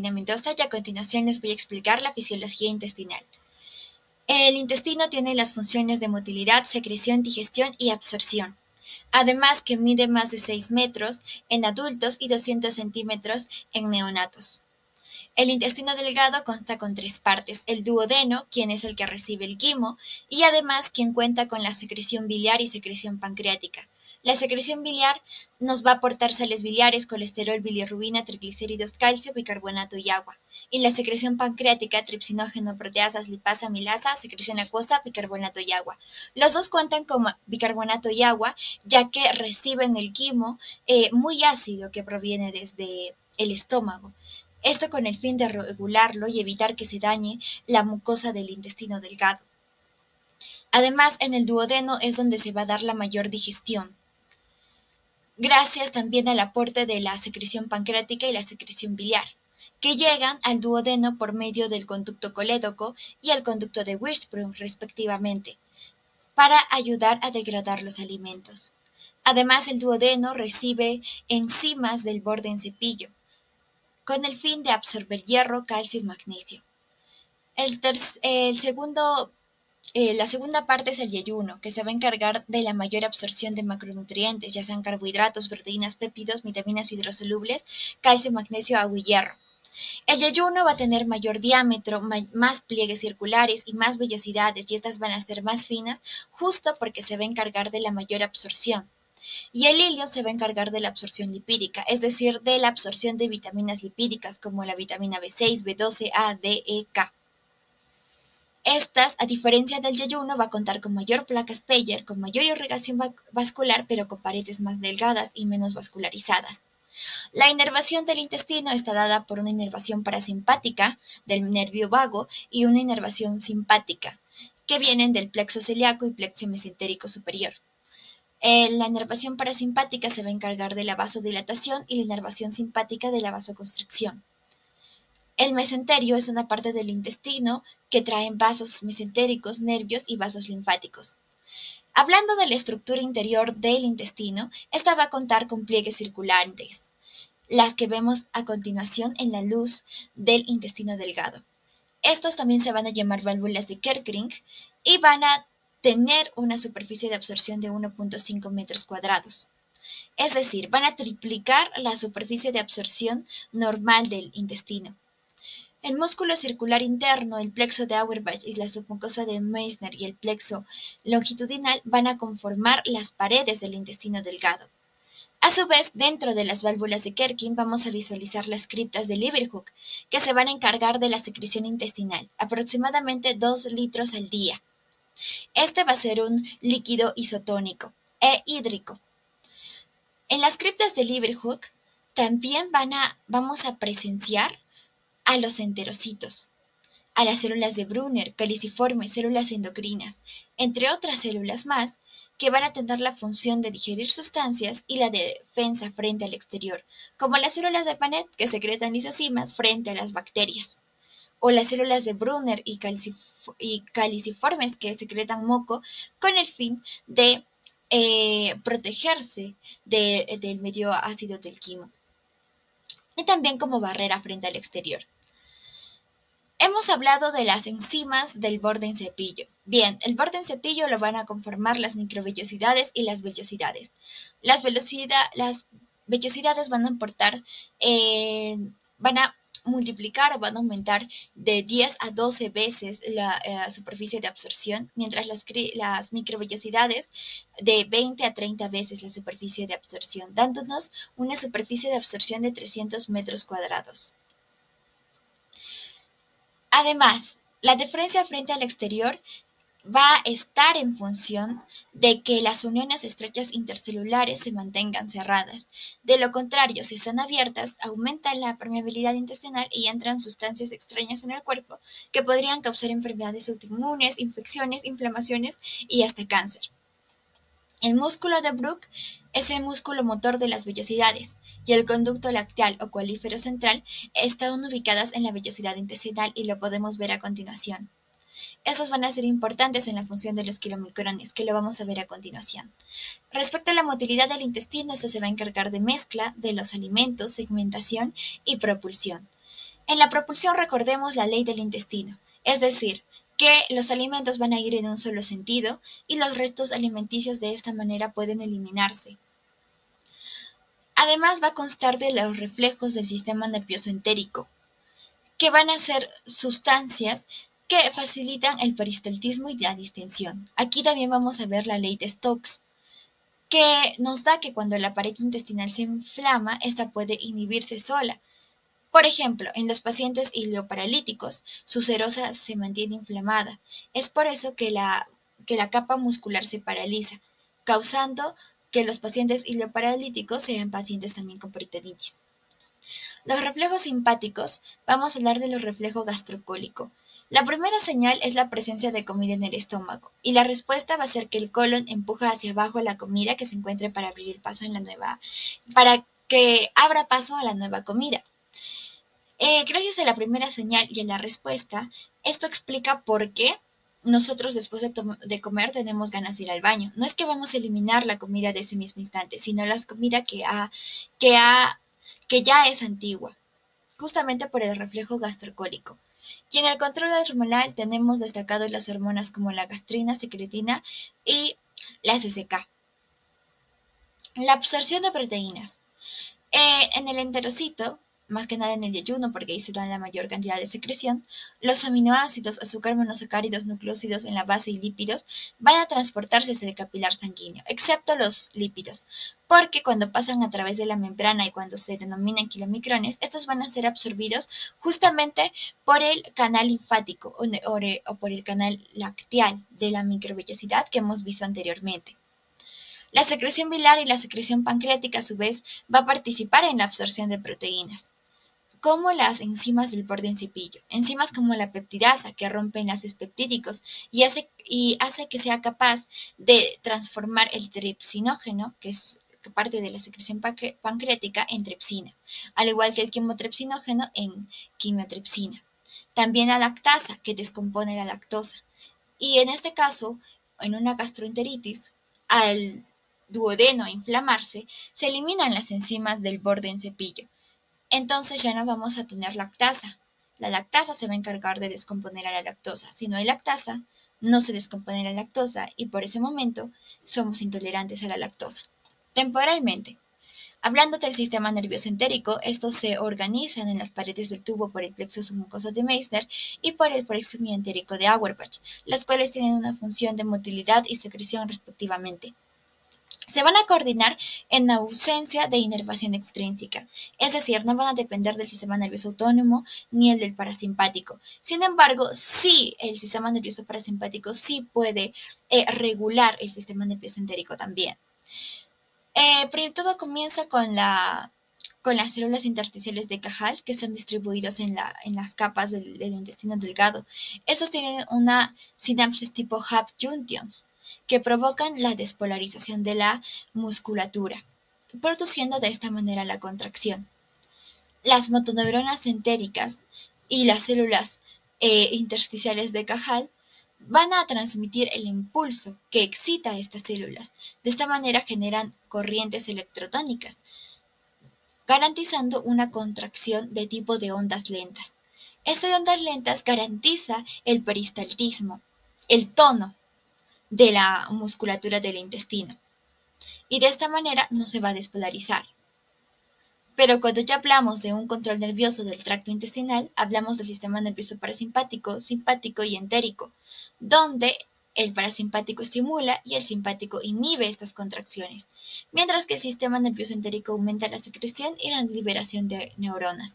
Mendoza y a continuación les voy a explicar la fisiología intestinal. El intestino tiene las funciones de motilidad, secreción, digestión y absorción. Además que mide más de 6 metros en adultos y 200 centímetros en neonatos. El intestino delgado consta con 3 partes: el duodeno, quien es el que recibe el quimo, y además quien cuenta con la secreción biliar y secreción pancreática. La secreción biliar nos va a aportar sales biliares, colesterol, bilirrubina, triglicéridos, calcio, bicarbonato y agua. Y la secreción pancreática, tripsinógeno, proteasas, lipasa, amilasa, secreción acuosa, bicarbonato y agua. Los dos cuentan con bicarbonato y agua, ya que reciben el quimo muy ácido que proviene desde el estómago. Esto con el fin de regularlo y evitar que se dañe la mucosa del intestino delgado. Además, en el duodeno es donde se va a dar la mayor digestión, gracias también al aporte de la secreción pancreática y la secreción biliar, que llegan al duodeno por medio del conducto colédoco y el conducto de Wurtzbrunn, respectivamente, para ayudar a degradar los alimentos. Además, el duodeno recibe enzimas del borde en cepillo, con el fin de absorber hierro, calcio y magnesio. La segunda parte es el yeyuno, que se va a encargar de la mayor absorción de macronutrientes, ya sean carbohidratos, proteínas, péptidos, vitaminas hidrosolubles, calcio, magnesio, agua y hierro. El yeyuno va a tener mayor diámetro, más pliegues circulares y más vellosidades, y estas van a ser más finas justo porque se va a encargar de la mayor absorción. Y el ilion se va a encargar de la absorción lipídica, es decir, de la absorción de vitaminas lipídicas como la vitamina B6, B12, A, D, E, K. Estas, a diferencia del yeyuno, va a contar con mayor placa Speyer, con mayor irrigación vascular, pero con paredes más delgadas y menos vascularizadas. La inervación del intestino está dada por una inervación parasimpática del nervio vago y una inervación simpática, que vienen del plexo celíaco y plexo mesentérico superior. La inervación parasimpática se va a encargar de la vasodilatación y la inervación simpática de la vasoconstricción. El mesenterio es una parte del intestino que trae vasos mesentéricos, nervios y vasos linfáticos. Hablando de la estructura interior del intestino, esta va a contar con pliegues circulares, las que vemos a continuación en la luz del intestino delgado. Estos también se van a llamar válvulas de Kerckring y van a tener una superficie de absorción de 1.5 metros cuadrados. Es decir, van a triplicar la superficie de absorción normal del intestino. El músculo circular interno, el plexo de Auerbach y la submucosa de Meissner y el plexo longitudinal van a conformar las paredes del intestino delgado. A su vez, dentro de las válvulas de Kerckring vamos a visualizar las criptas de Leeuwenhoek, que se van a encargar de la secreción intestinal, aproximadamente 2 litros al día. Este va a ser un líquido isotónico e hídrico. En las criptas de Leeuwenhoek también vamos a presenciar a los enterocitos, a las células de Brunner, caliciformes, células endocrinas, entre otras células más, que van a tener la función de digerir sustancias y la de defensa frente al exterior, como las células de Panet, que secretan lisocimas frente a las bacterias, o las células de Brunner y caliciformes, que secretan moco con el fin de protegerse del medio ácido del quimo, y también como barrera frente al exterior. Hemos hablado de las enzimas del borde en cepillo. Bien, el borde en cepillo lo van a conformar las microvellosidades y las vellosidades. Las vellosidades van a van a multiplicar o van a aumentar de 10 a 12 veces la superficie de absorción, mientras las microvellosidades de 20 a 30 veces la superficie de absorción, dándonos una superficie de absorción de 300 metros cuadrados. Además, la diferencia frente al exterior va a estar en función de que las uniones estrechas intercelulares se mantengan cerradas. De lo contrario, si están abiertas, aumenta la permeabilidad intestinal y entran sustancias extrañas en el cuerpo que podrían causar enfermedades autoinmunes, infecciones, inflamaciones y hasta cáncer. El músculo de Brooke es el músculo motor de las vellosidades, y el conducto lacteal o cualífero central están ubicadas en la vellosidad intestinal y lo podemos ver a continuación. Estos van a ser importantes en la función de los kilomicrones, que lo vamos a ver a continuación. Respecto a la motilidad del intestino, esta se va a encargar de mezcla de los alimentos, segmentación y propulsión. En la propulsión recordemos la ley del intestino, es decir, que los alimentos van a ir en un solo sentido y los restos alimenticios de esta manera pueden eliminarse. Además va a constar de los reflejos del sistema nervioso entérico, que van a ser sustancias que facilitan el peristaltismo y la distensión. Aquí también vamos a ver la ley de Stokes, que nos da que cuando la pared intestinal se inflama, esta puede inhibirse sola. Por ejemplo, en los pacientes ileoparalíticos, su serosa se mantiene inflamada. Es por eso que la capa muscular se paraliza, causando que los pacientes ileoparalíticos sean pacientes también con peritonitis. Los reflejos simpáticos, vamos a hablar de los reflejos gastrocólico. La primera señal es la presencia de comida en el estómago, y la respuesta va a ser que el colon empuja hacia abajo la comida que se encuentre para abrir el paso para que abra paso a la nueva comida. Gracias a la primera señal y a la respuesta, esto explica por qué nosotros después de comer tenemos ganas de ir al baño. No es que vamos a eliminar la comida de ese mismo instante, sino la comida que ya es antigua, justamente por el reflejo gastrocólico. Y en el control hormonal tenemos destacados las hormonas como la gastrina, secretina y la SSK. La absorción de proteínas. En el enterocito, más que nada en el ayuno, porque ahí se da la mayor cantidad de secreción, los aminoácidos, azúcar monosacáridos, nucleósidos en la base y lípidos van a transportarse hacia el capilar sanguíneo, excepto los lípidos, porque cuando pasan a través de la membrana y cuando se denominan kilomicrones, estos van a ser absorbidos justamente por el canal linfático o por el canal lacteal de la microvellosidad que hemos visto anteriormente. La secreción biliar y la secreción pancreática, a su vez, va a participar en la absorción de proteínas, como las enzimas del borde en cepillo. Enzimas como la peptidasa, que rompe enlaces peptídicos y hace que sea capaz de transformar el tripsinógeno, que es parte de la secreción pancreática, en tripsina, al igual que el quimotripsinógeno en quimiotripsina. También la lactasa, que descompone la lactosa. Y en este caso, en una gastroenteritis, al duodeno inflamarse, se eliminan las enzimas del borde en cepillo. Entonces ya no vamos a tener lactasa. La lactasa se va a encargar de descomponer a la lactosa. Si no hay lactasa, no se descompone la lactosa y por ese momento somos intolerantes a la lactosa. Temporalmente. Hablando del sistema nervioso entérico, estos se organizan en las paredes del tubo por el plexo submucoso de Meissner y por el plexo mientérico de Auerbach, las cuales tienen una función de motilidad y secreción respectivamente. Se van a coordinar en ausencia de inervación extrínseca, es decir, no van a depender del sistema nervioso autónomo ni el del parasimpático. Sin embargo, sí, el sistema nervioso parasimpático sí puede regular el sistema nervioso entérico también. Todo comienza con las células intersticiales de Cajal, que están distribuidas en las capas del intestino delgado. Estos tienen una sinapsis tipo Hub junctions, que provocan la despolarización de la musculatura, produciendo de esta manera la contracción. Las motoneuronas entéricas y las células intersticiales de Cajal van a transmitir el impulso que excita a estas células. De esta manera generan corrientes electrotónicas, garantizando una contracción de tipo de ondas lentas. Esta de ondas lentas garantiza el peristaltismo, el tono de la musculatura del intestino, y de esta manera no se va a despolarizar. Pero cuando ya hablamos de un control nervioso del tracto intestinal, hablamos del sistema nervioso parasimpático, simpático y entérico, donde el parasimpático estimula y el simpático inhibe estas contracciones, mientras que el sistema nervioso entérico aumenta la secreción y la liberación de neuronas.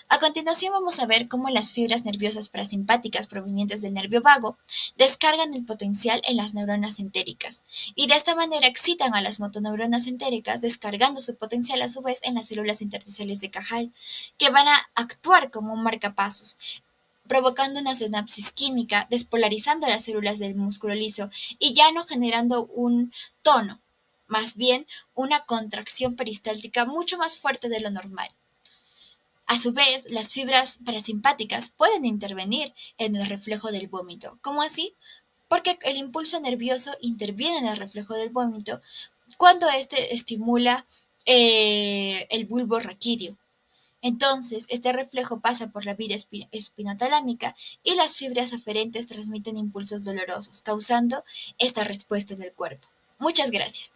A continuación vamos a ver cómo las fibras nerviosas parasimpáticas provenientes del nervio vago descargan el potencial en las neuronas entéricas y de esta manera excitan a las motoneuronas entéricas, descargando su potencial a su vez en las células intersticiales de Cajal, que van a actuar como un marcapasos, provocando una sinapsis química, despolarizando las células del músculo liso y ya no generando un tono, más bien una contracción peristáltica mucho más fuerte de lo normal. A su vez, las fibras parasimpáticas pueden intervenir en el reflejo del vómito. ¿Cómo así? Porque el impulso nervioso interviene en el reflejo del vómito cuando éste estimula el bulbo raquídeo. Entonces, este reflejo pasa por la vía espinotalámica y las fibras aferentes transmiten impulsos dolorosos, causando esta respuesta del cuerpo. Muchas gracias.